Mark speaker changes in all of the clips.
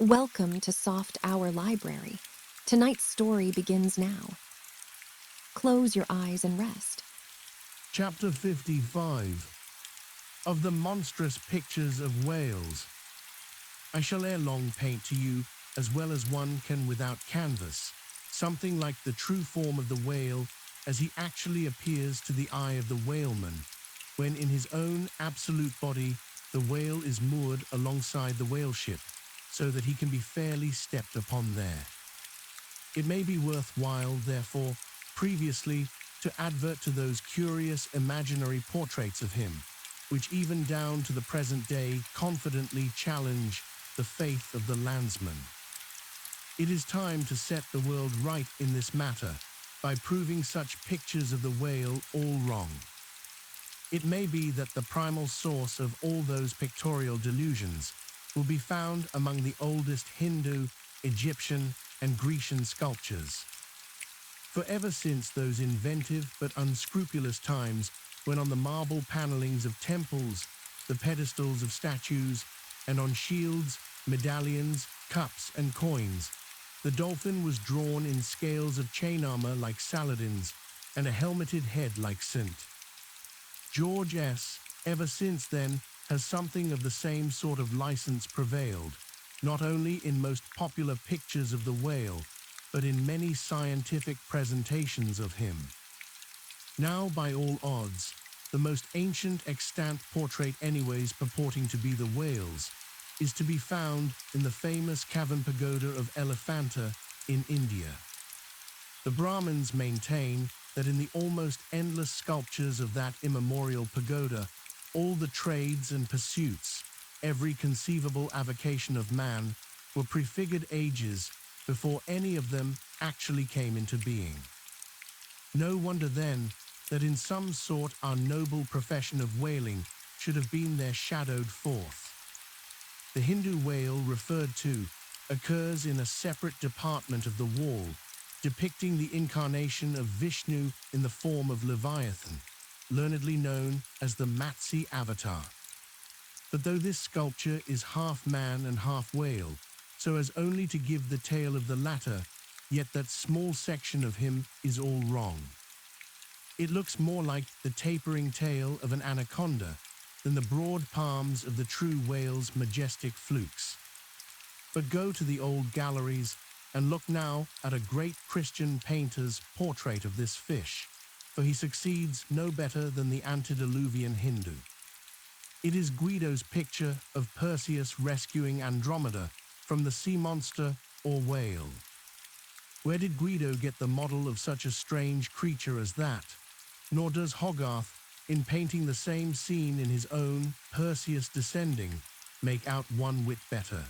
Speaker 1: Welcome to Soft Hour Library. Tonight's story begins now. Close your eyes and rest.
Speaker 2: Chapter 55 of the monstrous pictures of whales. I shall ere long paint to you, as well as one can without canvas, something like the true form of the whale as he actually appears to the eye of the whaleman, when in his own absolute body the whale is moored alongside the whale ship, so that he can be fairly stepped upon there. It may be worthwhile, therefore, previously to advert to those curious imaginary portraits of him, which even down to the present day confidently challenge the faith of the landsman. It is time to set the world right in this matter by proving such pictures of the whale all wrong. It may be that the primal source of all those pictorial delusions will be found among the oldest Hindu, Egyptian, and Grecian sculptures. For ever since those inventive but unscrupulous times when on the marble panellings of temples, the pedestals of statues, and on shields, medallions, cups, and coins, the dolphin was drawn in scales of chain armor like Saladin's and a helmeted head like St. George S. Ever since then has something of the same sort of license prevailed, not only in most popular pictures of the whale, but in many scientific presentations of him. Now, by all odds, the most ancient extant portrait anyways purporting to be the whale's is to be found in the famous cavern pagoda of Elephanta in India. The Brahmins maintain that in the almost endless sculptures of that immemorial pagoda, all the trades and pursuits, every conceivable avocation of man, were prefigured ages before any of them actually came into being. No wonder then that in some sort our noble profession of whaling should have been there shadowed forth. The Hindu whale referred to occurs in a separate department of the wall, depicting the incarnation of Vishnu in the form of Leviathan, learnedly known as the Matsi avatar. But though this sculpture is half man and half whale, so as only to give the tail of the latter, yet that small section of him is all wrong. It looks more like the tapering tail of an anaconda than the broad palms of the true whale's majestic flukes. But go to the old galleries and look now at a great Christian painter's portrait of this fish, for he succeeds no better than the antediluvian Hindu. It is Guido's picture of Perseus rescuing Andromeda from the sea monster or whale. Where did Guido get the model of such a strange creature as that? Nor does Hogarth, in painting the same scene in his own Perseus Descending, make out one whit better.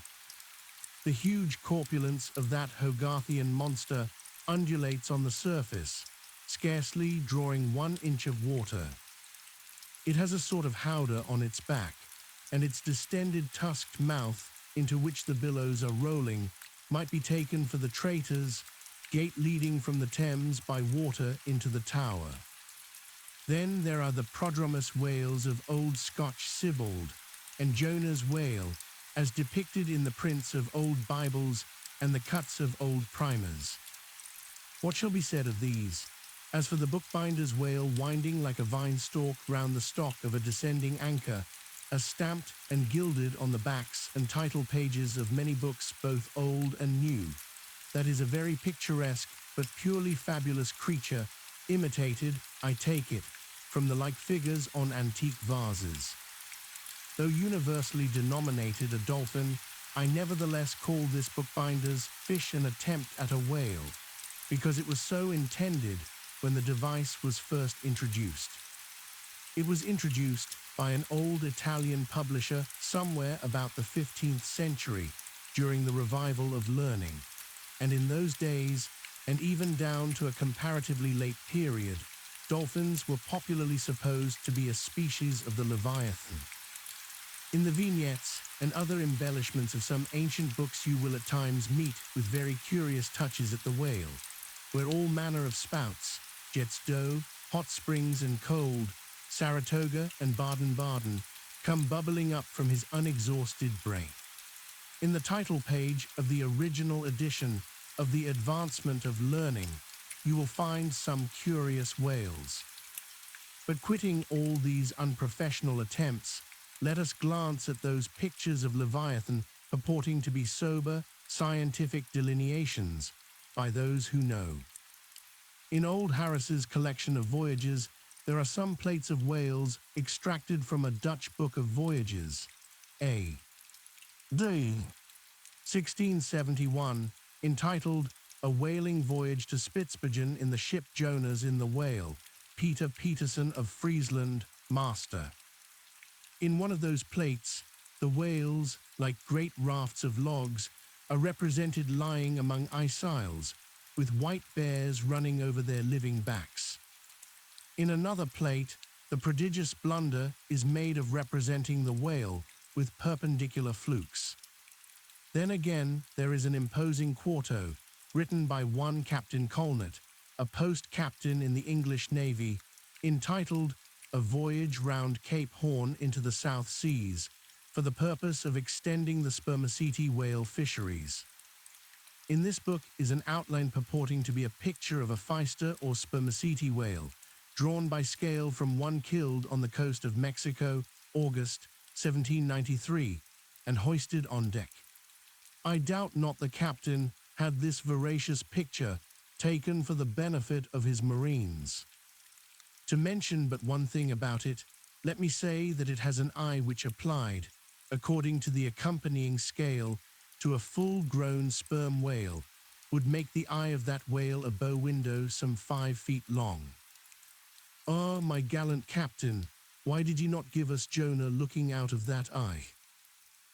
Speaker 2: The huge corpulence of that Hogarthian monster undulates on the surface, scarcely drawing 1 inch of water. It has a sort of howdah on its back, and its distended tusked mouth, into which the billows are rolling, might be taken for the traitor's gate leading from the Thames by water into the Tower. Then there are the prodromous whales of old Scotch Sibbald and Jonah's whale, as depicted in the prints of old Bibles and the cuts of old primers. What shall be said of these? As for the bookbinder's whale winding like a vine stalk round the stock of a descending anchor, as stamped and gilded on the backs and title pages of many books both old and new, that is a very picturesque but purely fabulous creature, imitated, I take it, from the like figures on antique vases. Though universally denominated a dolphin, I nevertheless call this bookbinder's fish an attempt at a whale, because it was so intended when the device was first introduced. It was introduced by an old Italian publisher somewhere about the 15th century during the revival of learning, and in those days, and even down to a comparatively late period, dolphins were popularly supposed to be a species of the Leviathan. In the vignettes and other embellishments of some ancient books you will at times meet with very curious touches at the whale, where all manner of spouts, Jets d'eau, hot springs and cold, Saratoga and Baden-Baden, come bubbling up from his unexhausted brain. In the title page of the original edition of The Advancement of Learning, you will find some curious whales. But quitting all these unprofessional attempts, let us glance at those pictures of Leviathan purporting to be sober, scientific delineations by those who know. In old Harris's collection of voyages, there are some plates of whales extracted from a Dutch book of voyages, A. D. 1671, entitled A Whaling Voyage to Spitzbergen in the Ship Jonas in the Whale, Peter Peterson of Friesland, Master. In one of those plates, the whales, like great rafts of logs, are represented lying among ice isles, with white bears running over their living backs. In another plate, the prodigious blunder is made of representing the whale with perpendicular flukes. Then again, there is an imposing quarto, written by one Captain Colnett, a post-captain in the English Navy, entitled A Voyage Round Cape Horn into the South Seas, for the purpose of extending the spermaceti whale fisheries. In this book is an outline purporting to be a picture of a Pfister or spermaceti whale, drawn by scale from one killed on the coast of Mexico, August 1793, and hoisted on deck. I doubt not the captain had this veracious picture taken for the benefit of his marines. To mention but one thing about it, let me say that it has an eye which applied, according to the accompanying scale, to a full-grown sperm whale, would make the eye of that whale a bow window some 5 feet long. Ah, my gallant captain, why did you not give us Jonah looking out of that eye?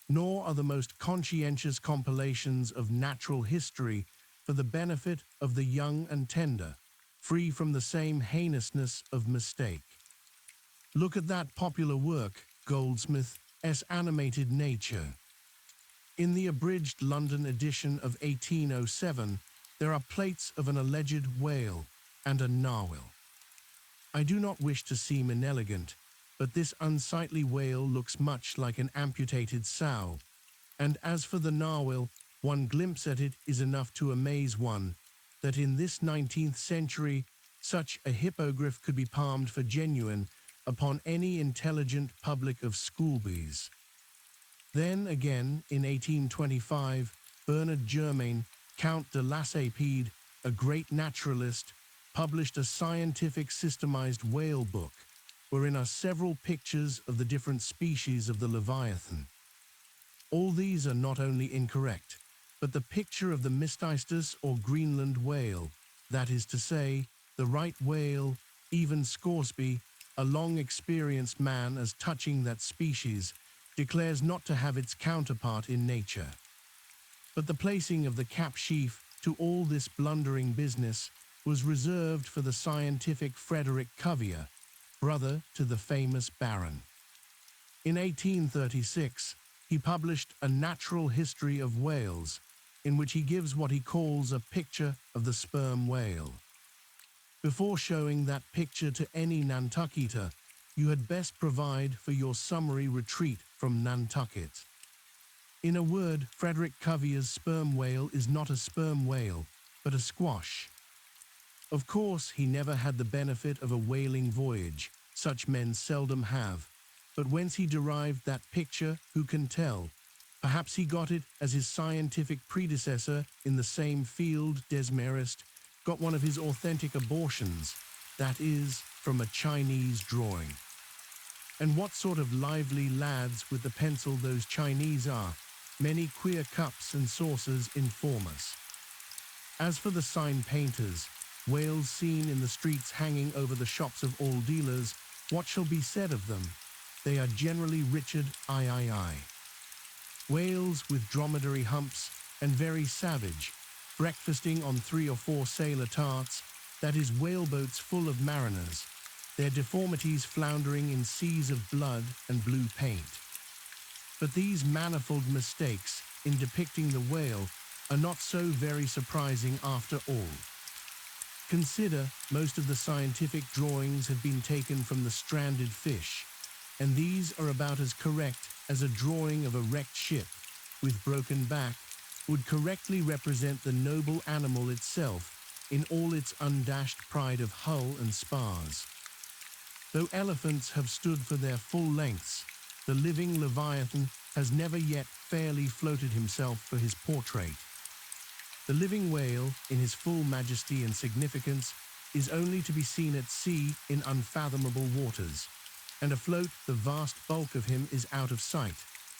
Speaker 2: Nor are the most conscientious compilations of natural history for the benefit of the young and tender, free from the same heinousness of mistake. Look at that popular work, Goldsmith's Animated Nature. In the abridged London edition of 1807, there are plates of an alleged whale and a narwhal. I do not wish to seem inelegant, but this unsightly whale looks much like an amputated sow, and as for the narwhal, one glimpse at it is enough to amaze one, that in this 19th century such a hippogriff could be palmed for genuine upon any intelligent public of schoolboys. Then again, in 1825, Bernard Germain, Count de Lassapede, a great naturalist, published a scientific systemized whale book, wherein are several pictures of the different species of the Leviathan. All these are not only incorrect, but the picture of the Mysticetus or Greenland whale, that is to say, the right whale, even Scoresby, a long-experienced man as touching that species, declares not to have its counterpart in nature. But the placing of the cap sheaf to all this blundering business was reserved for the scientific Frederick Cuvier, brother to the famous Baron. In 1836, he published A Natural History of Whales, in which he gives what he calls a picture of the sperm whale. Before showing that picture to any Nantucketer, you had best provide for your summary retreat from Nantucket. In a word, Frederick Cuvier's sperm whale is not a sperm whale, but a squash. Of course, he never had the benefit of a whaling voyage, such men seldom have, but whence he derived that picture, who can tell? Perhaps he got it as his scientific predecessor in the same field, Desmarest, got one of his authentic abortions, that is, from a Chinese drawing. And what sort of lively lads with the pencil those Chinese are, many queer cups and saucers inform us. As for the sign painters, whales seen in the streets hanging over the shops of all dealers, what shall be said of them? They are generally Richard III. Whales with dromedary humps and very savage, breakfasting on 3 or 4 sailor tarts, that is whaleboats full of mariners, their deformities floundering in seas of blood and blue paint. But these manifold mistakes in depicting the whale are not so very surprising after all. Consider, most of the scientific drawings have been taken from the stranded fish, and these are about as correct as a drawing of a wrecked ship, with broken back, would correctly represent the noble animal itself in all its undashed pride of hull and spars. Though elephants have stood for their full lengths, the living Leviathan has never yet fairly floated himself for his portrait. The living whale, in his full majesty and significance, is only to be seen at sea in unfathomable waters, and afloat the vast bulk of him is out of sight,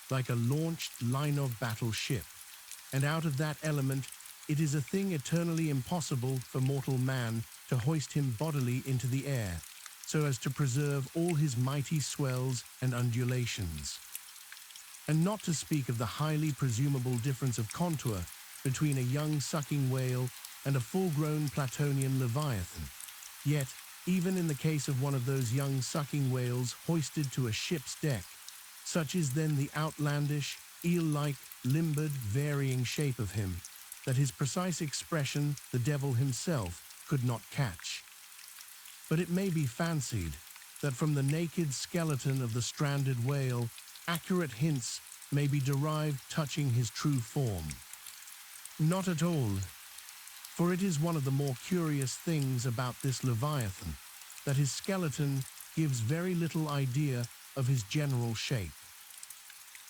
Speaker 2: like a launched line-of-battle ship. And out of that element, it is a thing eternally impossible for mortal man to hoist him bodily into the air, so as to preserve all his mighty swells and undulations. And not to speak of the highly presumable difference of contour between a young sucking whale and a full-grown Platonian leviathan. Yet, even in the case of one of those young sucking whales hoisted to a ship's deck, such is then the outlandish, eel-like, limbered, varying shape of him, that his precise expression the devil himself could not catch. But it may be fancied that from the naked skeleton of the stranded whale, accurate hints may be derived touching his true form. Not at all, for it is one of the more curious things about this Leviathan, that his skeleton gives very little idea of his general shape.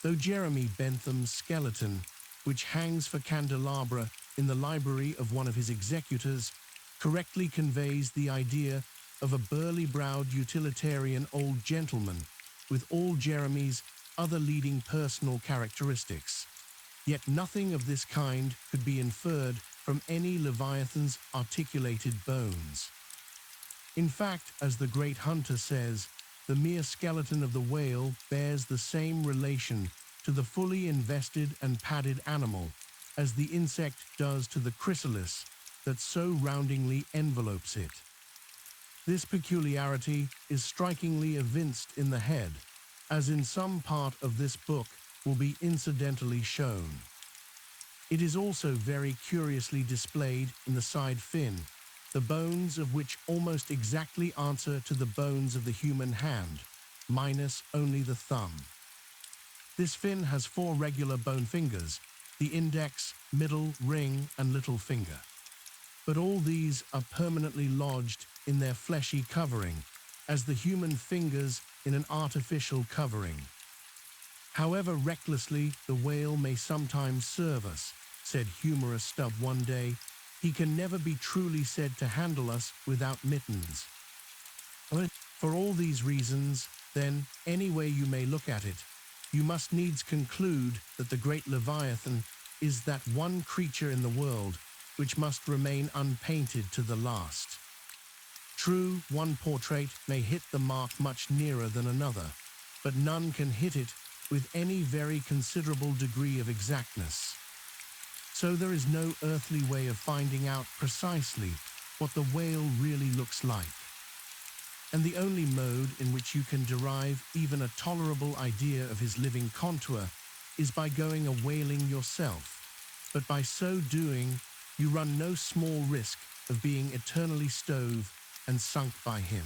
Speaker 2: Though Jeremy Bentham's skeleton, which hangs for candelabra in the library of one of his executors, correctly conveys the idea of a burly-browed utilitarian old gentleman with all Jeremy's other leading personal characteristics. Yet nothing of this kind could be inferred from any Leviathan's articulated bones. In fact, as the great Hunter says, the mere skeleton of the whale bears the same relation to the fully invested and padded animal as the insect does to the chrysalis that so roundingly envelopes it. This peculiarity is strikingly evinced in the head, as in some part of this book will be incidentally shown. It is also very curiously displayed in the side fin, the bones of which almost exactly answer to the bones of the human hand, minus only the thumb. This fin has 4 regular bone fingers, the index, middle, ring, and little finger. But all these are permanently lodged in their fleshy covering, as the human fingers in an artificial covering. However recklessly the whale may sometimes serve us, said humorous Stubb one day, he can never be truly said to handle us without mittens. For all these reasons, then, any way you may look at it, you must needs conclude that the great Leviathan is that one creature in the world which must remain unpainted to the last. True, one portrait may hit the mark much nearer than another, but none can hit it with any very considerable degree of exactness. So there is no earthly way of finding out precisely what the whale really looks like. And the only mode in which you can derive even a tolerable idea of his living contour is by going a whaling yourself, but by so doing you run no small risk of being eternally stove and sunk by him.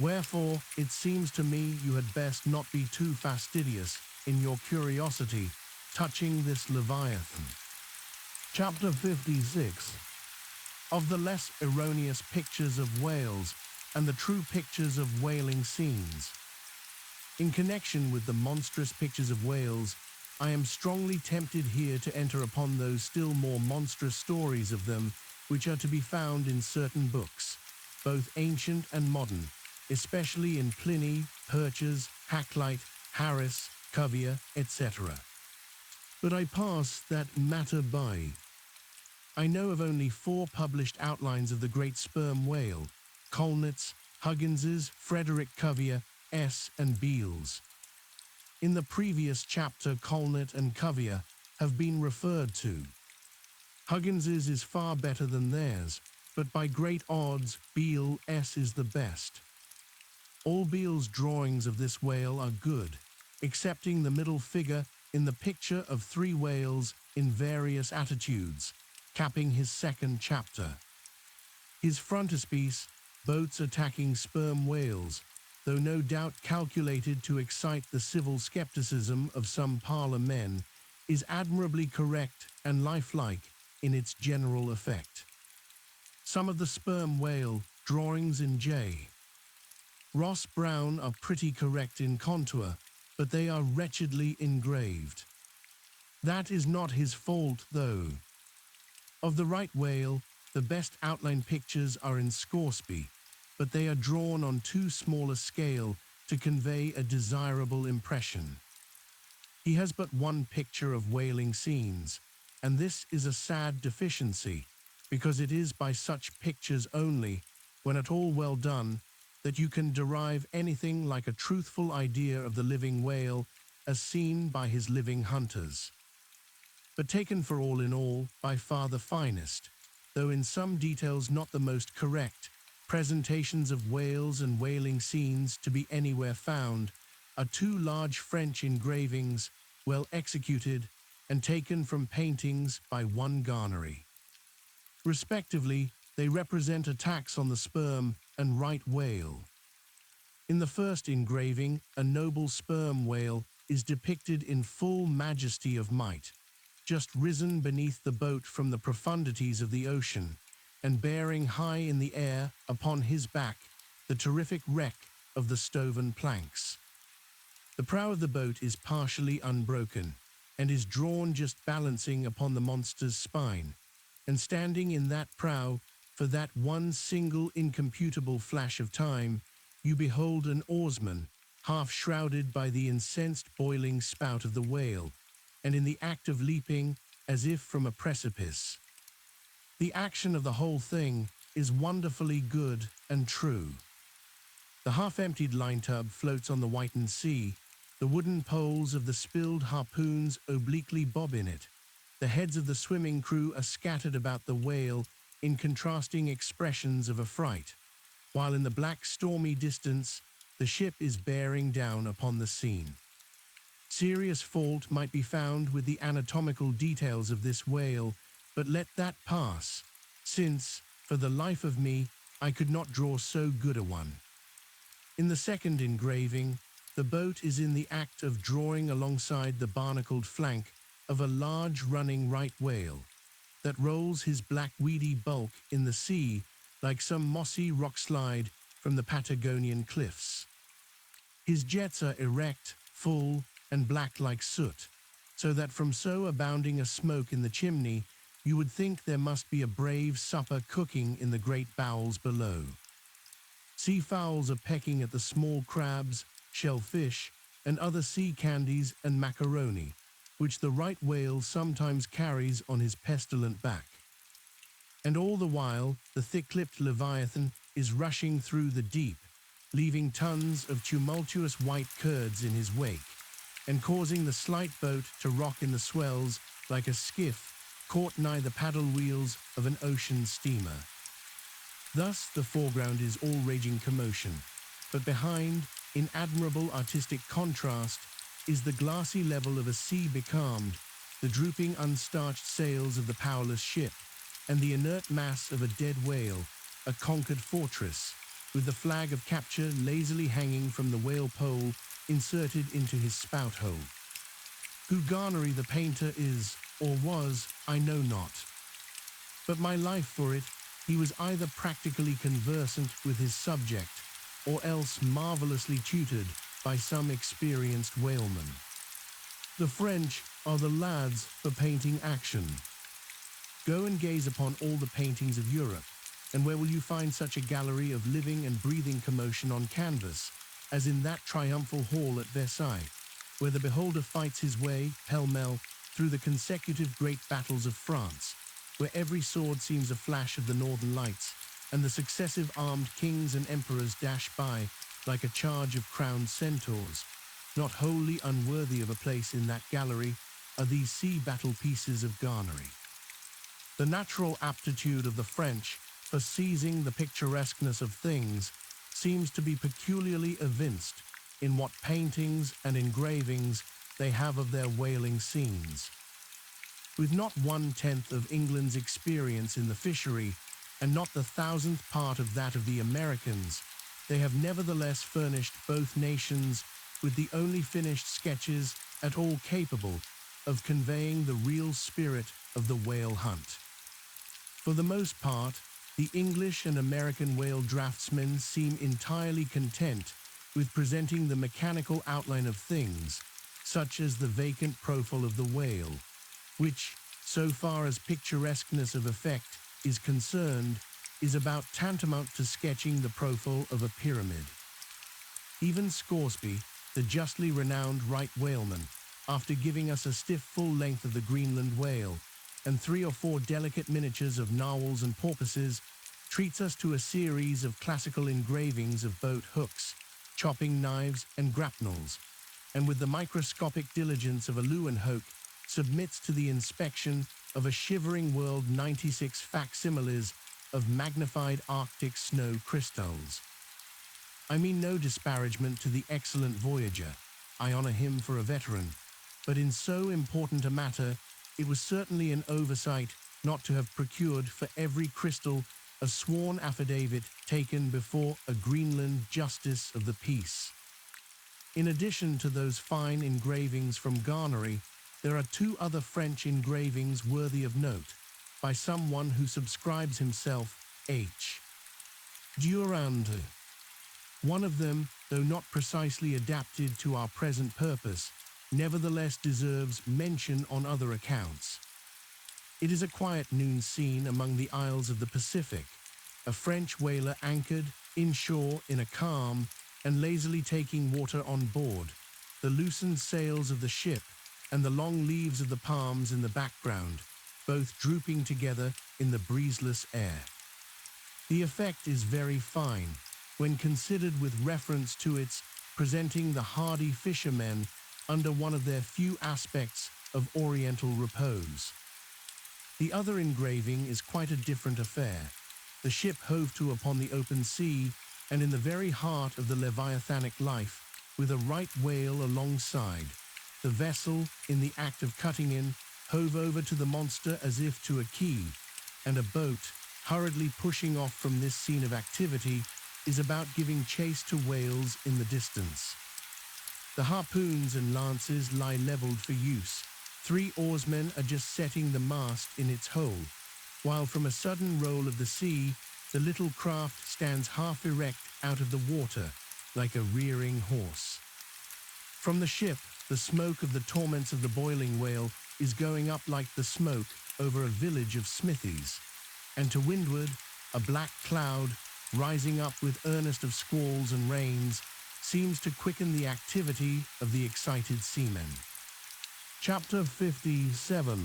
Speaker 2: Wherefore, it seems to me you had best not be too fastidious in your curiosity touching this Leviathan. Chapter 56. Of the less erroneous pictures of whales and the true pictures of whaling scenes. In connection with the monstrous pictures of whales, I am strongly tempted here to enter upon those still more monstrous stories of them which are to be found in certain books, both ancient and modern, especially in Pliny, Purchas, Hakluyt, Harris, Cuvier, etc. But I pass that matter by. I know of only 4 published outlines of the great sperm whale, Colnett's, Huggins's, Frederick Cuvier, S. and Beale's. In the previous chapter, Colnett and Cuvier have been referred to. Huggins's is far better than theirs, but by great odds, Beale S. is the best. All Beale's drawings of this whale are good, excepting the middle figure in the picture of 3 whales in various attitudes, capping his second chapter. His frontispiece, boats attacking sperm whales, though no doubt calculated to excite the civil skepticism of some parlour men, is admirably correct and lifelike in its general effect. Some of the sperm whale drawings in J. Ross Brown are pretty correct in contour, but they are wretchedly engraved. That is not his fault, though. Of the right whale, the best outline pictures are in Scoresby, but they are drawn on too small a scale to convey a desirable impression. He has but one picture of whaling scenes, and this is a sad deficiency, because it is by such pictures only, when at all well done, that you can derive anything like a truthful idea of the living whale as seen by his living hunters. But taken for all in all, by far the finest, though in some details not the most correct, presentations of whales and whaling scenes to be anywhere found are two large French engravings, well executed, and taken from paintings by one Garnery. Respectively, they represent attacks on the sperm and right whale. In the first engraving, a noble sperm whale is depicted in full majesty of might, just risen beneath the boat from the profundities of the ocean, and bearing high in the air upon his back the terrific wreck of the stoven planks. The prow of the boat is partially unbroken, and is drawn just balancing upon the monster's spine, and standing in that prow, for that one single incomputable flash of time, you behold an oarsman, half shrouded by the incensed boiling spout of the whale, and in the act of leaping as if from a precipice. The action of the whole thing is wonderfully good and true. The half-emptied line-tub floats on the whitened sea, the wooden poles of the spilled harpoons obliquely bob in it, the heads of the swimming crew are scattered about the whale in contrasting expressions of affright, while in the black stormy distance the ship is bearing down upon the scene. Serious fault might be found with the anatomical details of this whale, but let that pass, since, for the life of me, I could not draw so good a one. In the second engraving, the boat is in the act of drawing alongside the barnacled flank of a large running right whale that rolls his black weedy bulk in the sea like some mossy rock slide from the Patagonian cliffs. His jets are erect, full, and black like soot, so that from so abounding a smoke in the chimney, you would think there must be a brave supper cooking in the great bowels below. Sea fowls are pecking at the small crabs, shellfish, and other sea candies and macaroni, which the right whale sometimes carries on his pestilent back. And all the while, the thick-lipped leviathan is rushing through the deep, leaving tons of tumultuous white curds in his wake, and causing the slight boat to rock in the swells like a skiff caught nigh the paddle wheels of an ocean steamer. Thus the foreground is all raging commotion, but behind, in admirable artistic contrast, is the glassy level of a sea becalmed, the drooping unstarched sails of the powerless ship, and the inert mass of a dead whale, a conquered fortress, with the flag of capture lazily hanging from the whale pole inserted into his spout hole. Who Garnery the painter is, or was, I know not. But my life for it, he was either practically conversant with his subject, or else marvelously tutored by some experienced whaleman. The French are the lads for painting action. Go and gaze upon all the paintings of Europe, and where will you find such a gallery of living and breathing commotion on canvas, as in that triumphal hall at Versailles, where the beholder fights his way, pell-mell, through the consecutive great battles of France, where every sword seems a flash of the northern lights, and the successive armed kings and emperors dash by like a charge of crowned centaurs. Not wholly unworthy of a place in that gallery are these sea battle pieces of Garnery. The natural aptitude of the French for seizing the picturesqueness of things seems to be peculiarly evinced in what paintings and engravings they have of their whaling scenes. With not 1/10 of England's experience in the fishery, and not the 1,000th part of that of the Americans, they have nevertheless furnished both nations with the only finished sketches at all capable of conveying the real spirit of the whale hunt. For the most part, the English and American whale draftsmen seem entirely content with presenting the mechanical outline of things, such as the vacant profile of the whale, which, so far as picturesqueness of effect is concerned, is about tantamount to sketching the profile of a pyramid. Even Scoresby, the justly renowned right whaleman, after giving us a stiff full length of the Greenland whale and 3 or 4 delicate miniatures of narwhals and porpoises, treats us to a series of classical engravings of boat hooks, chopping knives and grapnels, and with the microscopic diligence of a Leeuwenhoek submits to the inspection of a shivering world 96 facsimiles of magnified Arctic snow crystals. I mean no disparagement to the excellent voyager. I honor him for a veteran, but in so important a matter, it was certainly an oversight not to have procured for every crystal a sworn affidavit taken before a Greenland justice of the peace. In addition to those fine engravings from Garnery, there are 2 other French engravings worthy of note, by someone who subscribes himself H. Durande. One of them, though not precisely adapted to our present purpose, nevertheless deserves mention on other accounts. It is a quiet noon scene among the isles of the Pacific, a French whaler anchored inshore in a calm and lazily taking water on board, the loosened sails of the ship and the long leaves of the palms in the background, both drooping together in the breezeless air. The effect is very fine, when considered with reference to its presenting the hardy fishermen under one of their few aspects of oriental repose. The other engraving is quite a different affair. The ship hove to upon the open sea, and in the very heart of the leviathanic life, with a right whale alongside. The vessel, in the act of cutting in, hove over to the monster as if to a quay, and a boat, hurriedly pushing off from this scene of activity, is about giving chase to whales in the distance. The harpoons and lances lie leveled for use. 3 oarsmen are just setting the mast in its hole, while from a sudden roll of the sea, the little craft stands half erect out of the water, like a rearing horse. From the ship, the smoke of the torments of the boiling whale is going up like the smoke over a village of smithies, and to windward, a black cloud, rising up with earnest of squalls and rains, seems to quicken the activity of the excited seamen. Chapter 57.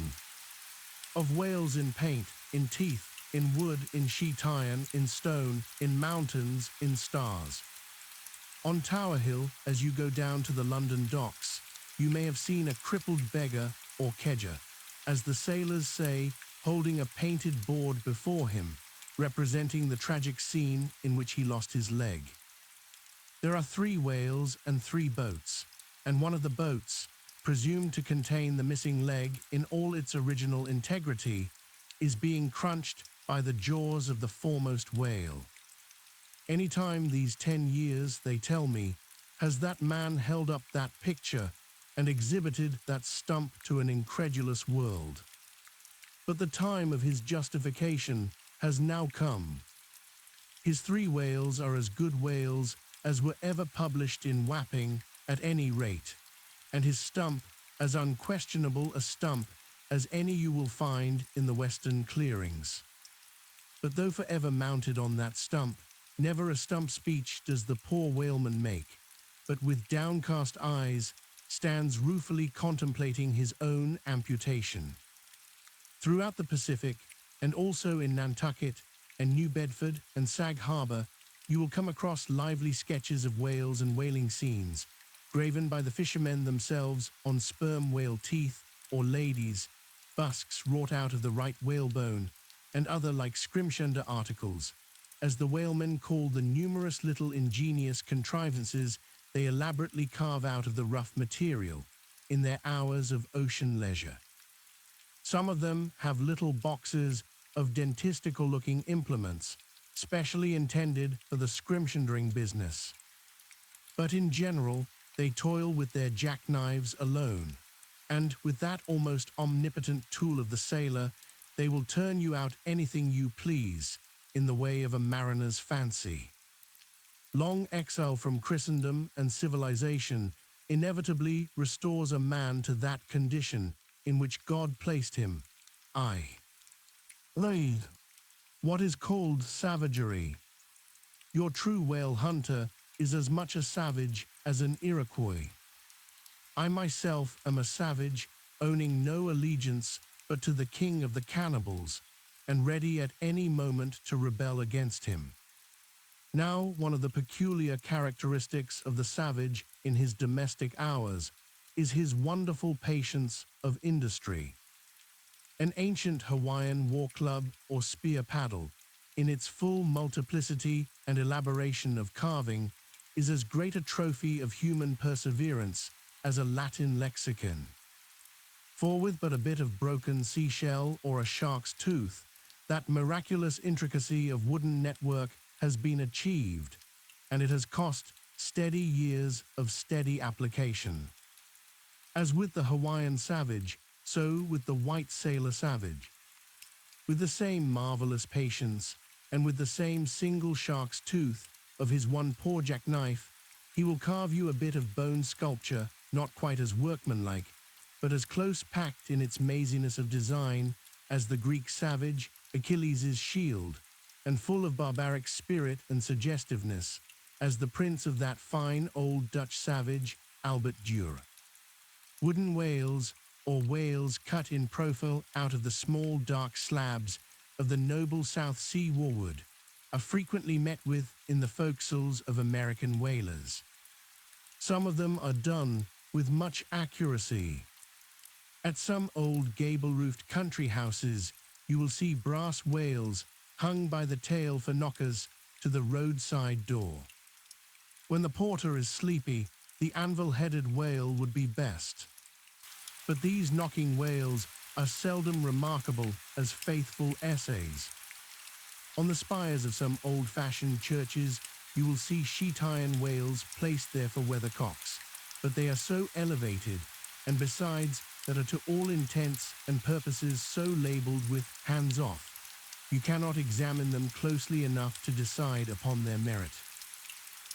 Speaker 2: Of whales in paint, in teeth, in wood, in sheet iron, in stone, in mountains, in stars. On Tower Hill, as you go down to the London docks, you may have seen a crippled beggar or kedger, as the sailors say, holding a painted board before him, representing the tragic scene in which he lost his leg. There are 3 whales and 3 boats, and one of the boats, presumed to contain the missing leg in all its original integrity, is being crunched by the jaws of the foremost whale. Any time these 10 years, they tell me, has that man held up that picture and exhibited that stump to an incredulous world. But the time of his justification has now come. His 3 whales are as good whales as were ever published in Wapping at any rate, and his stump as unquestionable a stump as any you will find in the western clearings. But though forever mounted on that stump, never a stump speech does the poor whaleman make, but with downcast eyes stands ruefully contemplating his own amputation. Throughout the Pacific, and also in Nantucket and New Bedford and Sag Harbor, you will come across lively sketches of whales and whaling scenes, graven by the fishermen themselves on sperm whale teeth or ladies, busks wrought out of the right whalebone, and other like scrimshander articles, as the whalemen call the numerous little ingenious contrivances they elaborately carve out of the rough material in their hours of ocean leisure. Some of them have little boxes of dentistical-looking implements, specially intended for the scrimshandering business. But in general, they toil with their jackknives alone. And with that almost omnipotent tool of the sailor, they will turn you out anything you please in the way of a mariner's fancy. Long exile from Christendom and civilization inevitably restores a man to that condition in which God placed him. Lead. What is called savagery. Your true whale hunter is as much a savage as an Iroquois. I myself am a savage, owning no allegiance but to the king of the cannibals, and ready at any moment to rebel against him. Now, one of the peculiar characteristics of the savage in his domestic hours is his wonderful patience of industry. An ancient Hawaiian war club or spear paddle, in its full multiplicity and elaboration of carving, is as great a trophy of human perseverance as a Latin lexicon. For with but a bit of broken seashell or a shark's tooth, that miraculous intricacy of wooden network has been achieved, and it has cost steady years of steady application. As with the Hawaiian savage, so with the white sailor savage. With the same marvelous patience, and with the same single shark's tooth of his one poor jackknife, he will carve you a bit of bone sculpture, not quite as workmanlike, but as close-packed in its maziness of design as the Greek savage, Achilles' shield, and full of barbaric spirit and suggestiveness as the prince of that fine old Dutch savage, Albert Dürer. Wooden whales, or whales cut in profile out of the small dark slabs of the noble South Sea warwood, are frequently met with in the forecastles of American whalers. Some of them are done with much accuracy. At some old gable-roofed country houses, you will see brass whales hung by the tail for knockers to the roadside door. When the porter is sleepy, the anvil-headed whale would be best. But these knocking whales are seldom remarkable as faithful essays. On the spires of some old-fashioned churches, you will see sheet-iron whales placed there for weathercocks, but they are so elevated, and besides that are to all intents and purposes so labeled with hands off, you cannot examine them closely enough to decide upon their merit.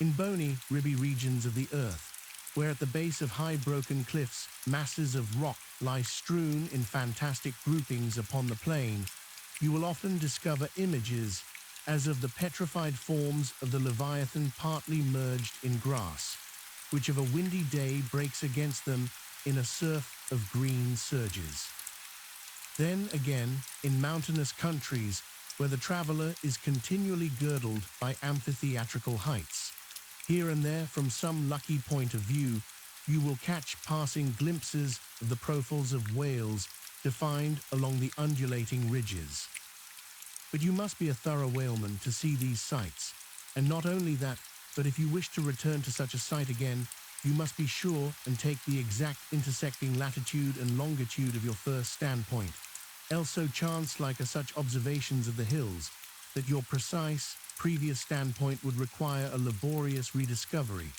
Speaker 2: In bony, ribby regions of the earth, where at the base of high broken cliffs masses of rock lie strewn in fantastic groupings upon the plain, you will often discover images as of the petrified forms of the Leviathan partly merged in grass, which of a windy day breaks against them in a surf of green surges. Then again, in mountainous countries where the traveler is continually girdled by amphitheatrical heights, here and there from some lucky point of view, you will catch passing glimpses of the profiles of whales defined along the undulating ridges. But you must be a thorough whaleman to see these sights, and not only that, but if you wish to return to such a sight again, you must be sure and take the exact intersecting latitude and longitude of your first standpoint, else so chance-like are such observations of the hills that your precise, previous standpoint would require a laborious rediscovery,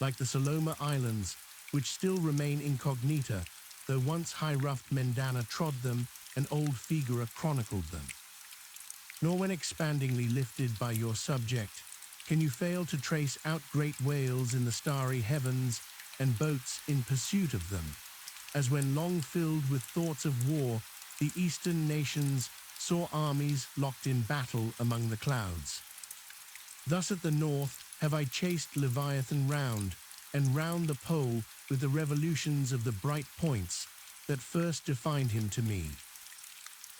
Speaker 2: like the Saloma Islands, which still remain incognita, though once high-ruffed Mendana trod them and old Figura chronicled them. Nor when expandingly lifted by your subject, can you fail to trace out great whales in the starry heavens and boats in pursuit of them, as when long filled with thoughts of war, the eastern nations saw armies locked in battle among the clouds. Thus at the north have I chased Leviathan round, and round the pole with the revolutions of the bright points that first defined him to me.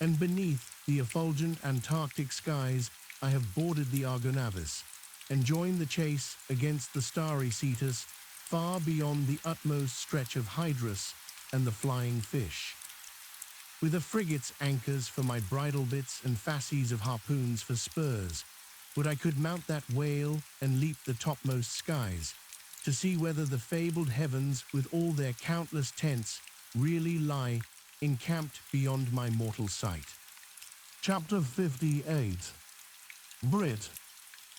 Speaker 2: And beneath the effulgent Antarctic skies I have boarded the Argonavis, and joined the chase against the starry Cetus far beyond the utmost stretch of Hydrus and the flying fish. With a frigate's anchors for my bridle bits and fasces of harpoons for spurs, would I could mount that whale and leap the topmost skies, to see whether the fabled heavens with all their countless tents really lie encamped beyond my mortal sight. Chapter 58. Brit.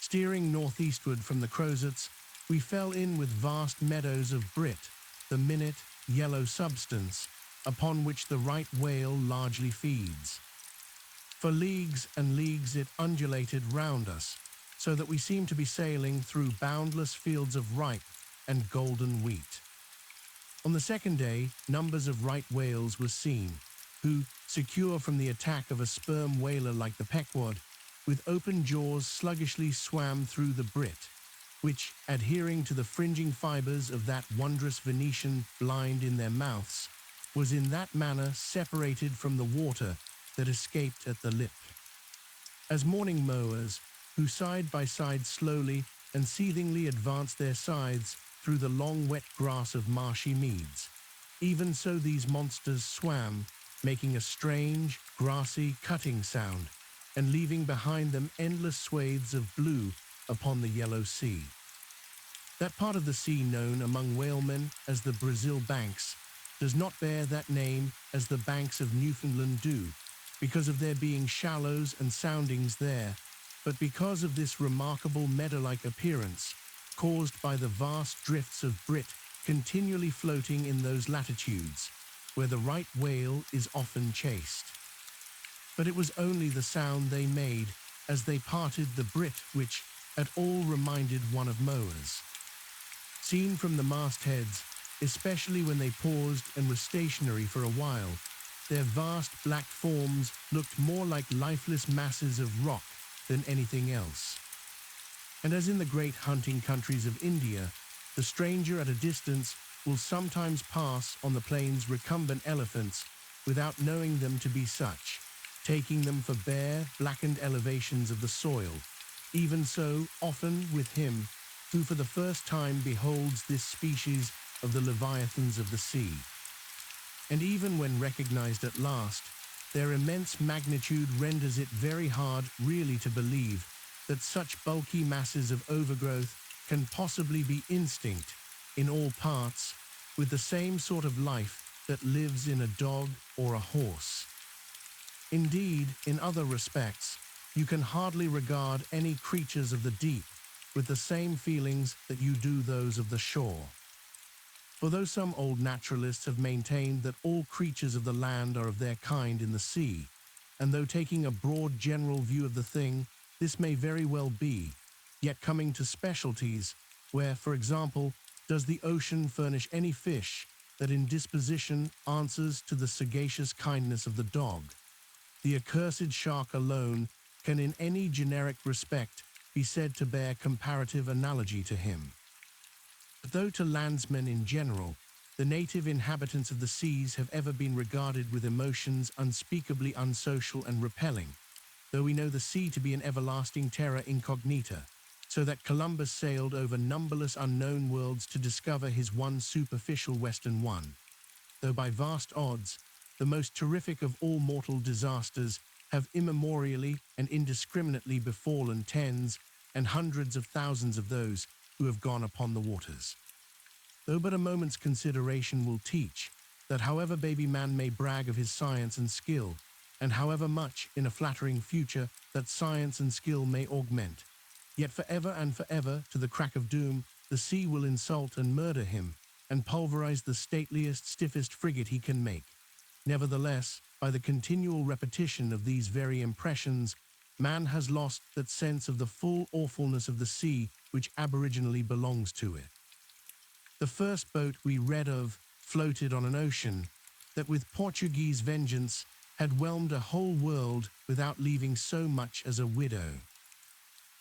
Speaker 2: Steering northeastward from the Crozets, we fell in with vast meadows of brit, the minute, yellow substance, upon which the right whale largely feeds. For leagues and leagues it undulated round us, so that we seemed to be sailing through boundless fields of ripe and golden wheat. On the second day, numbers of right whales were seen, who, secure from the attack of a sperm whaler like the Pequod, with open jaws sluggishly swam through the Brit, which, adhering to the fringing fibers of that wondrous Venetian blind in their mouths, was in that manner separated from the water that escaped at the lip. As morning mowers, who side by side slowly and seethingly advanced their scythes through the long wet grass of marshy meads, even so these monsters swam, making a strange, grassy cutting sound, and leaving behind them endless swathes of blue upon the yellow sea. That part of the sea known among whalemen as the Brazil Banks does not bear that name as the banks of Newfoundland do, because of there being shallows and soundings there, but because of this remarkable meadow-like appearance caused by the vast drifts of Brit continually floating in those latitudes, where the right whale is often chased. But it was only the sound they made as they parted the Brit which at all reminded one of mowers. Seen from the mastheads, especially when they paused and were stationary for a while, their vast black forms looked more like lifeless masses of rock than anything else. And as in the great hunting countries of India, the stranger at a distance will sometimes pass on the plains recumbent elephants without knowing them to be such, taking them for bare, blackened elevations of the soil, even so often with him who for the first time beholds this species of the leviathans of the sea. And even when recognized at last, their immense magnitude renders it very hard really to believe that such bulky masses of overgrowth can possibly be instinct in all parts with the same sort of life that lives in a dog or a horse. Indeed, in other respects, you can hardly regard any creatures of the deep with the same feelings that you do those of the shore. For though some old naturalists have maintained that all creatures of the land are of their kind in the sea, and though taking a broad general view of the thing, this may very well be, yet coming to specialties, where, for example, does the ocean furnish any fish that in disposition answers to the sagacious kindness of the dog? The accursed shark alone can in any generic respect be said to bear comparative analogy to him. But though to landsmen in general, the native inhabitants of the seas have ever been regarded with emotions unspeakably unsocial and repelling, though we know the sea to be an everlasting terra incognita, so that Columbus sailed over numberless unknown worlds to discover his one superficial western one, though by vast odds, the most terrific of all mortal disasters have immemorially and indiscriminately befallen tens and hundreds of thousands of those who have gone upon the waters. Though but a moment's consideration will teach that however baby man may brag of his science and skill, and however much in a flattering future that science and skill may augment, yet forever and forever to the crack of doom the sea will insult and murder him, and pulverize the stateliest, stiffest frigate he can make. Nevertheless, by the continual repetition of these very impressions, man has lost that sense of the full awfulness of the sea which aboriginally belongs to it. The first boat we read of floated on an ocean that with Portuguese vengeance had whelmed a whole world without leaving so much as a widow.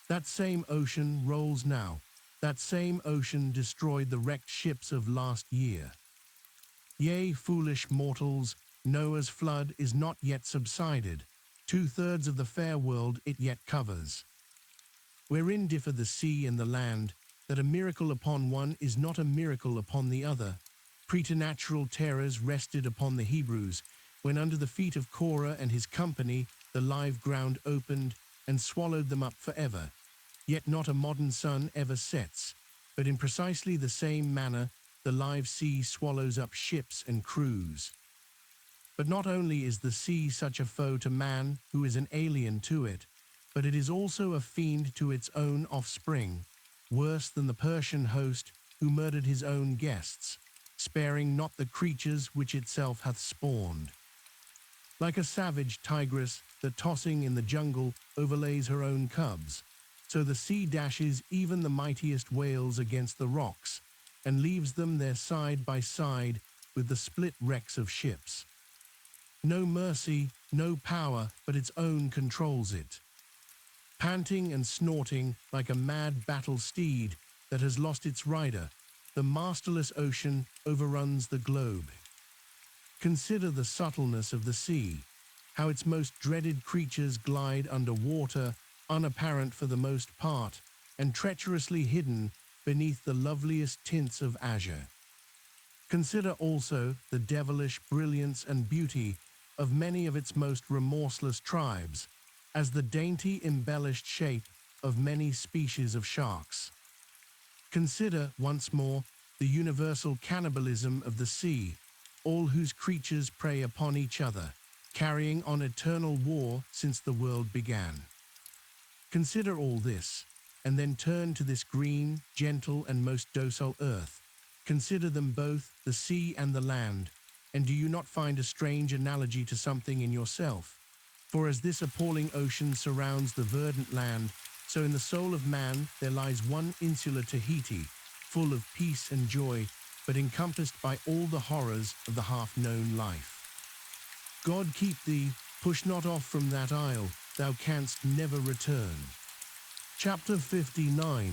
Speaker 2: That same ocean rolls now. That same ocean destroyed the wrecked ships of last year. Yea, foolish mortals, Noah's flood is not yet subsided. 2/3 of the fair world it yet covers. Wherein differ the sea and the land, that a miracle upon one is not a miracle upon the other. Preternatural terrors rested upon the Hebrews, when under the feet of Korah and his company the live ground opened and swallowed them up forever. Yet not a modern sun ever sets, but in precisely the same manner the live sea swallows up ships and crews. But not only is the sea such a foe to man who is an alien to it, but it is also a fiend to its own offspring, worse than the Persian host who murdered his own guests. sparing not the creatures which itself hath spawned. Like a savage tigress that tossing in the jungle overlays her own cubs, so the sea dashes even the mightiest whales against the rocks, and leaves them there side by side with the split wrecks of ships. No mercy, no power but its own controls it. Panting and snorting like a mad battle steed that has lost its rider, the masterless ocean overruns the globe. Consider the subtleness of the sea, how its most dreaded creatures glide under water, unapparent for the most part, and treacherously hidden beneath the loveliest tints of azure. Consider also the devilish brilliance and beauty of many of its most remorseless tribes, as the dainty embellished shape of many species of sharks. Consider, once more, the universal cannibalism of the sea, all whose creatures prey upon each other, carrying on eternal war since the world began. Consider all this, and then turn to this green, gentle, and most docile earth. Consider them both, the sea and the land, and do you not find a strange analogy to something in yourself? For as this appalling ocean surrounds the verdant land, so in the soul of man there lies one insular Tahiti, full of peace and joy, but encompassed by all the horrors of the half-known life. God keep thee, push not off from that isle, thou canst never return. Chapter 59.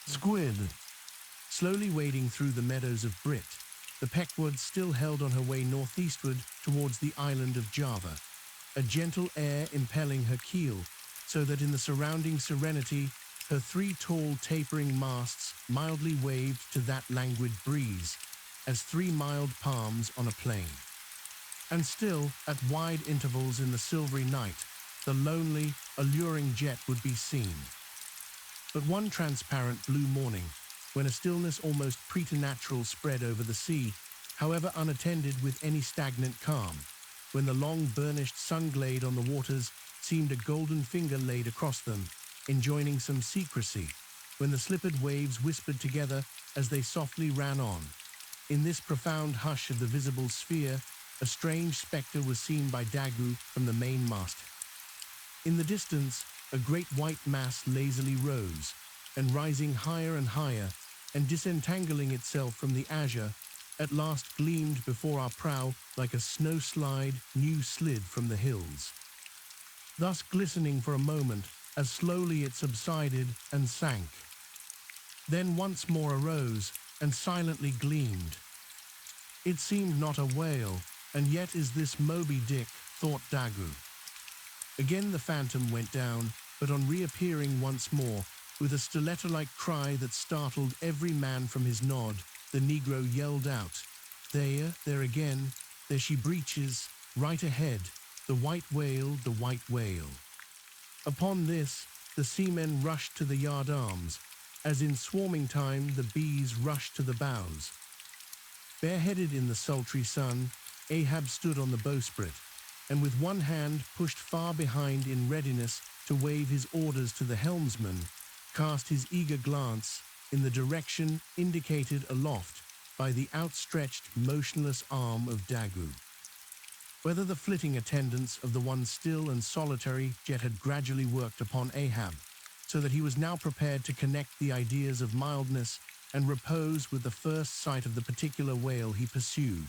Speaker 2: Squid. Slowly wading through the meadows of Brit, the Pequod still held on her way northeastward towards the island of Java, a gentle air impelling her keel, so that in the surrounding serenity her three tall tapering masts mildly waved to that languid breeze, as three mild palms on a plain. And still, at wide intervals in the silvery night, the lonely, alluring jet would be seen. But one transparent blue morning, when a stillness almost preternatural spread over the sea, however unattended with any stagnant calm, when the long burnished sun-glade on the waters seemed a golden finger laid across them, enjoining some secrecy, when the slippered waves whispered together as they softly ran on. In this profound hush of the visible sphere, a strange spectre was seen by Daggoo from the mainmast. In the distance, a great white mass lazily rose, and rising higher and higher, and disentangling itself from the azure, at last gleamed before our prow like a snow-slide new slid from the hills. Thus glistening for a moment, as slowly it subsided and sank. Then once more arose, and silently gleamed. It seemed not a whale, and yet is this Moby-Dick, thought Daggoo. Again the phantom went down, but on reappearing once more, with a stiletto-like cry that startled every man from his nod, the Negro yelled out, there again, there she breaches, right ahead, the white whale, the white whale." Upon this, the seamen rushed to the yardarms, as in swarming time the bees rushed to the bows. Bareheaded in the sultry sun, Ahab stood on the bowsprit, and with one hand pushed far behind in readiness to wave his orders to the helmsman, cast his eager glance in the direction indicated aloft by the outstretched, motionless arm of Daggoo. Whether the flitting attendance of the one still and solitary jet had gradually worked upon Ahab, so that he was now prepared to connect the ideas of mildness and repose with the first sight of the particular whale he pursued.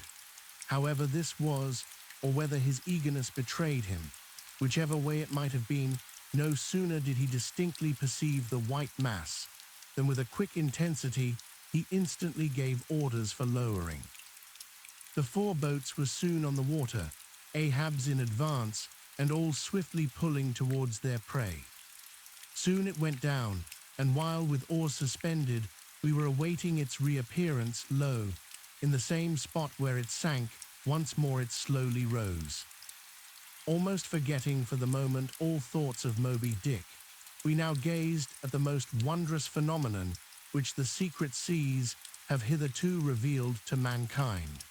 Speaker 2: However this was, or whether his eagerness betrayed him, whichever way it might have been, no sooner did he distinctly perceive the white mass, than with a quick intensity he instantly gave orders for lowering. The 4 boats were soon on the water, Ahab's in advance, and all swiftly pulling towards their prey. Soon it went down, and while with oars suspended, we were awaiting its reappearance, lo, in the same spot where it sank, once more it slowly rose. Almost forgetting for the moment all thoughts of Moby-Dick, we now gazed at the most wondrous phenomenon which the secret seas have hitherto revealed to mankind.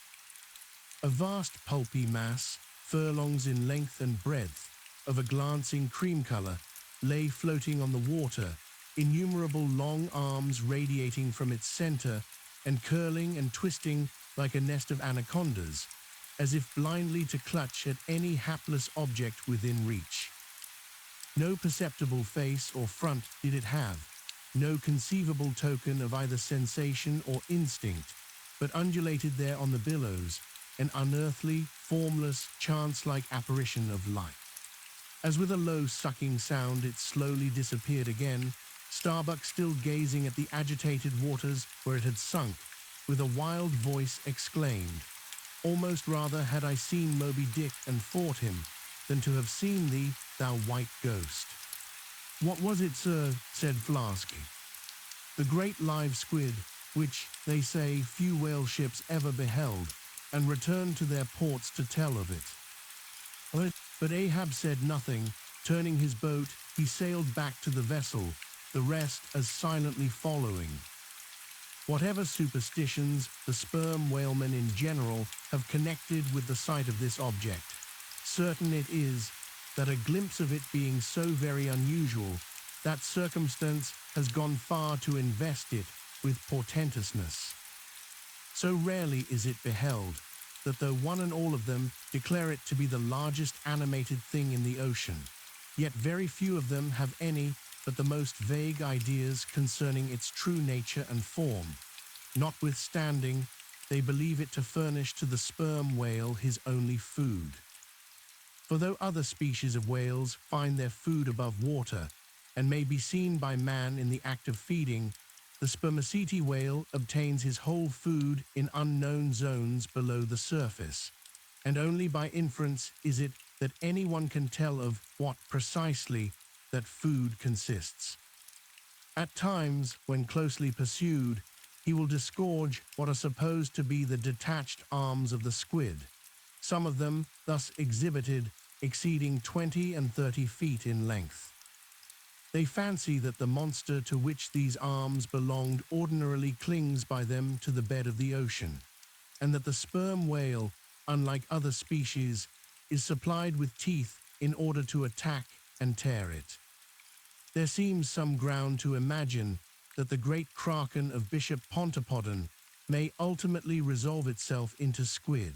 Speaker 2: A vast pulpy mass, furlongs in length and breadth, of a glancing cream color, lay floating on the water, innumerable long arms radiating from its center, and curling and twisting like a nest of anacondas, as if blindly to clutch at any hapless object within reach. No perceptible face or front did it have, no conceivable token of either sensation or instinct, but undulated there on the billows, an unearthly, formless, chance-like apparition of life. As with a low sucking sound it slowly disappeared again, Starbuck still gazing at the agitated waters where it had sunk, with a wild voice exclaimed, "Almost rather had I seen Moby-Dick and fought him, than to have seen thee, thou white ghost." "What was it, sir?" said Flasky. "The great live squid, which, they say, few whale ships ever beheld, and returned to their ports to tell of it." But Ahab said nothing. Turning his boat, he sailed back to the vessel, the rest as silently following. Whatever superstitions the sperm whalemen in general have connected with the sight of this object, certain it is that a glimpse of it being so very unusual, that circumstance has gone far to invest it with portentousness. So rarely is it beheld, that though one and all of them declare it to be the largest animated thing in the ocean, yet very few of them have any but the most vague ideas concerning its true nature and form. Notwithstanding, they believe it to furnish to the sperm whale his only food. For though other species of whales find their food above water, and may be seen by man in the act of feeding, the spermaceti whale obtains his whole food in unknown zones below the surface, and only by inference is it that anyone can tell of what precisely that food consists. At times, when closely pursued, he will disgorge what are supposed to be the detached arms of the squid, some of them thus exhibited exceeding 20 and 30 feet in length. They fancy that the monster to which these arms belonged ordinarily clings by them to the bed of the ocean, and that the sperm whale, unlike other species, is supplied with teeth in order to attack and tear it. There seems some ground to imagine that the great kraken of Bishop Pontopodon may ultimately resolve itself into squid.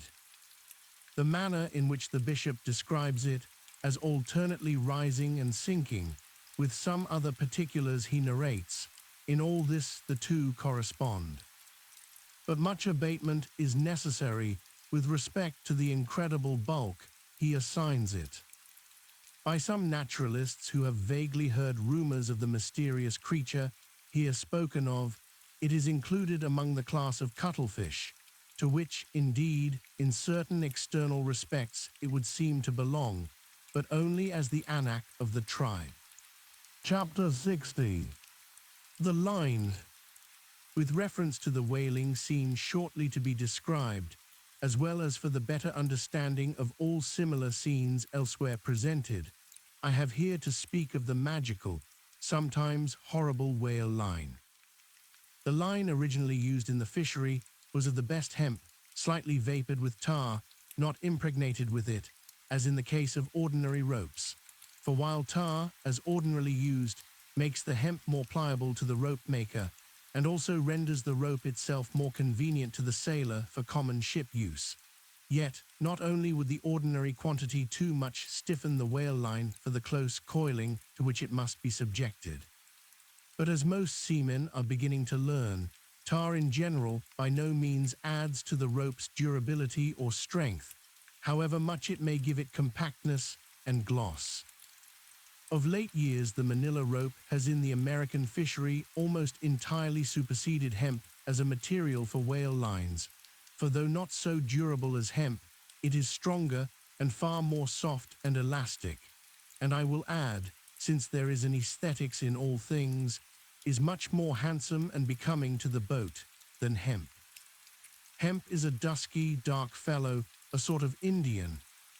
Speaker 2: The manner in which the bishop describes it as alternately rising and sinking, with some other particulars he narrates, in all this the two correspond. But much abatement is necessary with respect to the incredible bulk he assigns it. By some naturalists who have vaguely heard rumors of the mysterious creature here spoken of, it is included among the class of cuttlefish, to which, indeed, in certain external respects it would seem to belong, but only as the anak of the tribe. Chapter 60. The line. With reference to the whaling scene shortly to be described, as well as for the better understanding of all similar scenes elsewhere presented, I have here to speak of the magical, sometimes horrible whale line. The line originally used in the fishery was of the best hemp, slightly vapored with tar, not impregnated with it, as in the case of ordinary ropes. For while tar, as ordinarily used, makes the hemp more pliable to the rope maker, and also renders the rope itself more convenient to the sailor for common ship use. Yet, not only would the ordinary quantity too much stiffen the whale line for the close coiling to which it must be subjected, but as most seamen are beginning to learn, tar in general by no means adds to the rope's durability or strength, however much it may give it compactness and gloss. Of late years, the manila rope has in the American fishery almost entirely superseded hemp as a material for whale lines, for though not so durable as hemp, it is stronger and far more soft and elastic, and I will add, since there is an aesthetics in all things, is much more handsome and becoming to the boat than hemp. Hemp is a dusky, dark fellow, a sort of Indian,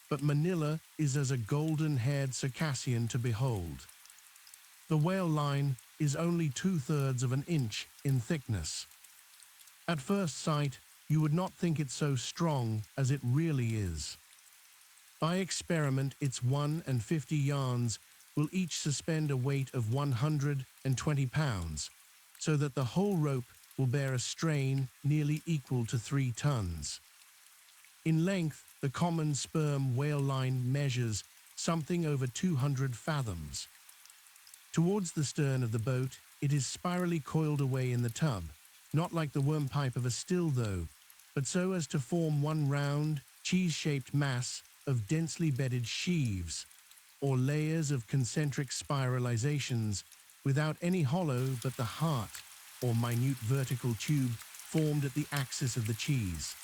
Speaker 2: but Manila is as a golden-haired Circassian to behold. The whale line is only 2/3 of an inch in thickness. At first sight, you would not think it so strong as it really is. By experiment, its 1 and 50 yarns will each suspend a weight of 120 pounds, so that the whole rope will bear a strain nearly equal to 3 tons. In length, the common sperm whale line measures something over 200 fathoms. Towards the stern of the boat, it is spirally coiled away in the tub, not like the wormpipe of a still though, but so as to form one round, cheese-shaped mass of densely bedded sheaves, or layers of concentric spiralizations, without any hollow but the heart, or minute vertical tube formed at the axis of the cheese.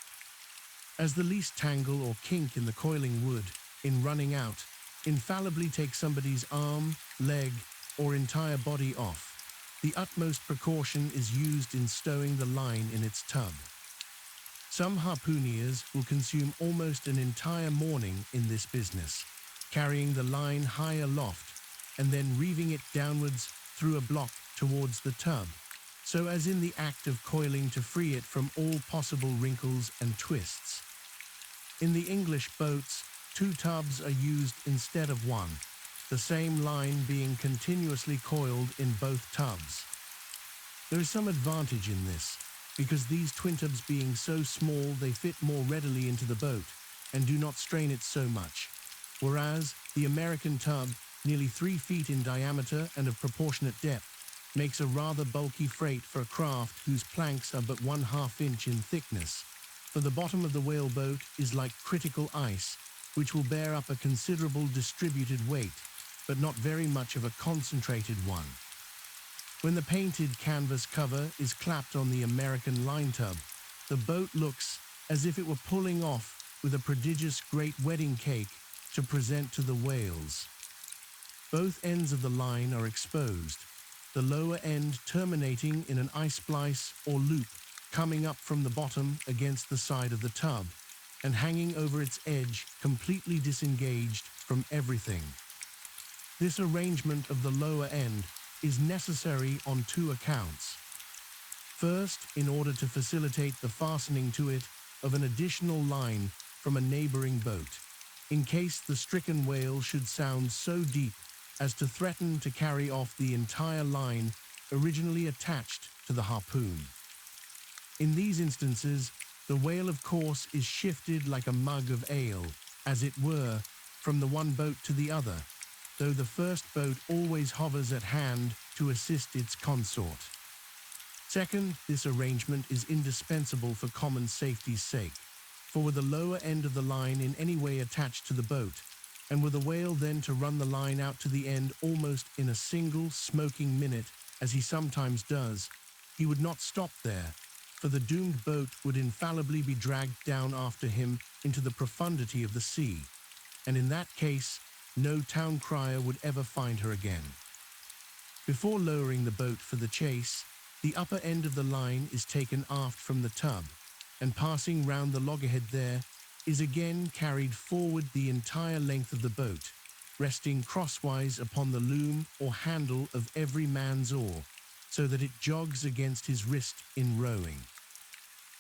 Speaker 2: As the least tangle or kink in the coiling would, in running out, infallibly take somebody's arm, leg, or entire body off, the utmost precaution is used in stowing the line in its tub. Some harpooneers will consume almost an entire morning in this business, carrying the line high aloft and then reeving it downwards through a block towards the tub, so as in the act of coiling to free it from all possible wrinkles and twists. In the English boats, 2 tubs are used instead of 1, the same line being continuously coiled in both tubs. There is some advantage in this, because these twin tubs being so small they fit more readily into the boat and do not strain it so much, whereas the American tub, nearly 3 feet in diameter and of proportionate depth, makes a rather bulky freight for a craft whose planks are but 1/2 inch in thickness, for the bottom of the whaleboat is like critical ice, which will bear up a considerable distributed weight, but not very much of a concentrated one. When the painted canvas cover is clapped on the American line tub, the boat looks as if it were pulling off with a prodigious great wedding cake to present to the whales. Both ends of the line are exposed, the lower end terminating in an ice splice or loop coming up from the bottom against the side of the tub and hanging over its edge completely disengaged from everything. This arrangement of the lower end is necessary on 2 accounts. First, in order to facilitate the fastening to it of an additional line from a neighboring boat, in case the stricken whale should sound so deep as to threaten to carry off the entire line originally attached to the harpoon. In these instances, the whale of course is shifted like a mug of ale, as it were, from the one boat to the other, though the first boat always hovers at hand to assist its consort. Second, this arrangement is indispensable for common safety's sake, for with the lower end of the line in any way attached to the boat, and with the whale then to run the line out to the end almost in a single smoking minute, as he sometimes does, he would not stop there, for the doomed boat would infallibly be dragged down after him into the profundity of the sea, and in that case, no town crier would ever find her again. Before lowering the boat for the chase, the upper end of the line is taken aft from the tub, and passing round the loggerhead there, is again carried forward the entire length of the boat, resting crosswise upon the loom or handle of every man's oar, so that it jogs against his wrist in rowing,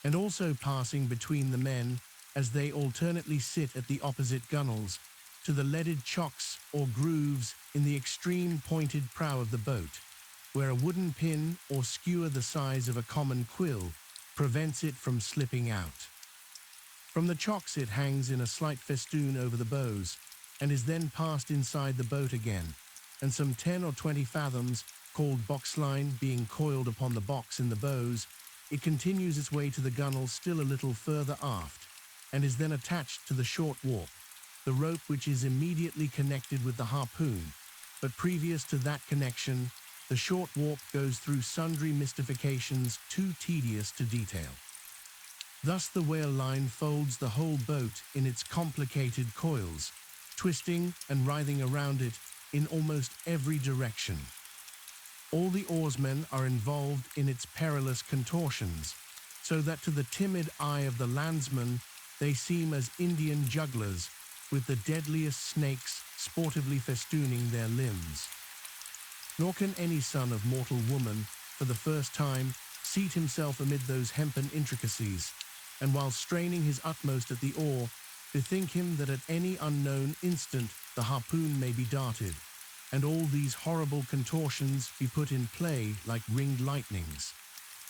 Speaker 2: and also passing between the men as they alternately sit at the opposite gunwales to the leaded chocks or grooves in the extreme pointed prow of the boat, where a wooden pin or skewer the size of a common quill prevents it from slipping out. From the chocks it hangs in a slight festoon over the bows, and is then passed inside the boat again, and some 10 or 20 fathoms, called boxline, being coiled upon the box in the bows, it continues its way to the gunwale still a little further aft, and is then attached to the short warp, the rope which is immediately connected with the harpoon, but previous to that connection, the short warp goes through sundry mystifications too tedious to detail. Thus the whale line folds the whole boat in its complicated coils, twisting and writhing around it in almost every direction. All the oarsmen are involved in its perilous contortions, so that to the timid eye of the landsman they seem as Indian jugglers, with the deadliest snakes sportively festooning their limbs. Nor can any son of mortal woman, for the first time, seat himself amid those hempen intricacies, and while straining his utmost at the oar, bethink him that at any unknown instant the harpoon may be darted, and all these horrible contortions be put in play like ringed lightnings.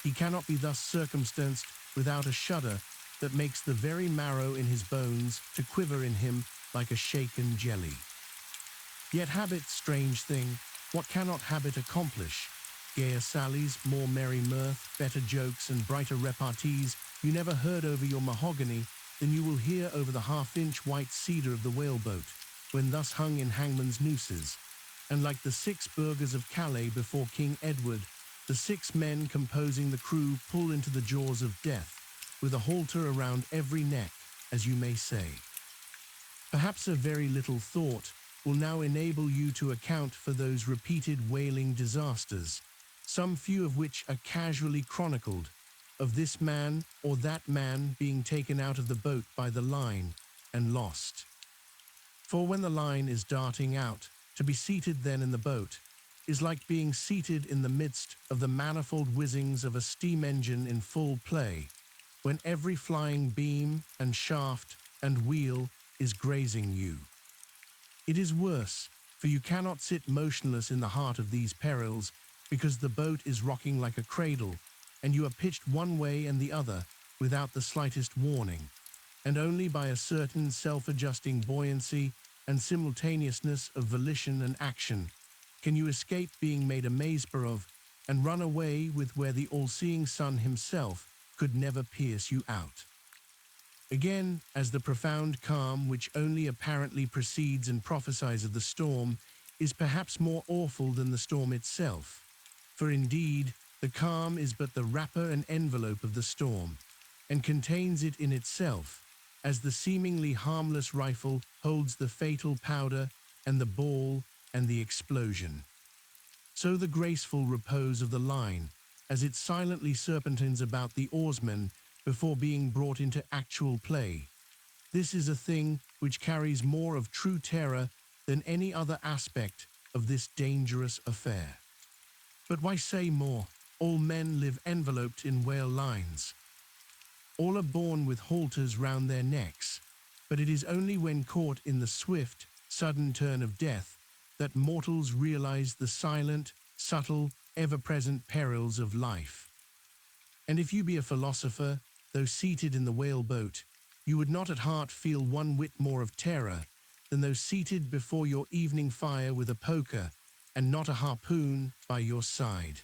Speaker 2: He cannot be thus circumstanced without a shudder that makes the very marrow in his bones to quiver in him like a shaken jelly. Yet habit, strange thing, what cannot habit accomplish? Gayer sallies, more merry mirth, better jokes, and brighter repartees you never heard over your mahogany than you will hear over the half-inch white cedar of the whaleboat, when thus hung in hangman's nooses. And like the 6 burghers of Calais before King Edward, the 6 men composing the crew pull into the jaws of death, with a halter around every neck, as you may say. Perhaps a very little thought will now enable you to account for those repeated whaling disasters, some few of which are casually chronicled, of this man or that man being taken out of the boat by the line and lost. For when the line is darting out, to be seated then in the boat is like being seated in the midst of the manifold whizzings of a steam engine in full play, when every flying beam and shaft and wheel is grazing you. It is worse, for you cannot sit motionless in the heart of these perils, because the boat is rocking like a cradle, and you are pitched one way and the other without the slightest warning, and only by a certain self-adjusting buoyancy and simultaneousness of volition and action can you escape being made a maze-bar of and run away with where the all-seeing sun himself could never pierce you out. Again, as the profound calm which only apparently precedes and prophesies of the storm is perhaps more awful than the storm itself, for indeed the calm is but the wrapper and envelope of the storm, and contains it in itself, as the seemingly harmless rifle holds the fatal powder and the ball and the explosion. So the graceful repose of the line, as it silently serpentines about the oarsmen before being brought into actual play. This is a thing which carries more of true terror than any other aspect of this dangerous affair. But why say more? All men live enveloped in whale lines. All are born with halters round their necks, but it is only when caught in the swift, sudden turn of death that mortals realize the silent, subtle, ever-present perils of life. And if you be a philosopher, though seated in the whaleboat, you would not at heart feel one whit more of terror than though seated before your evening fire with a poker and not a harpoon by your side.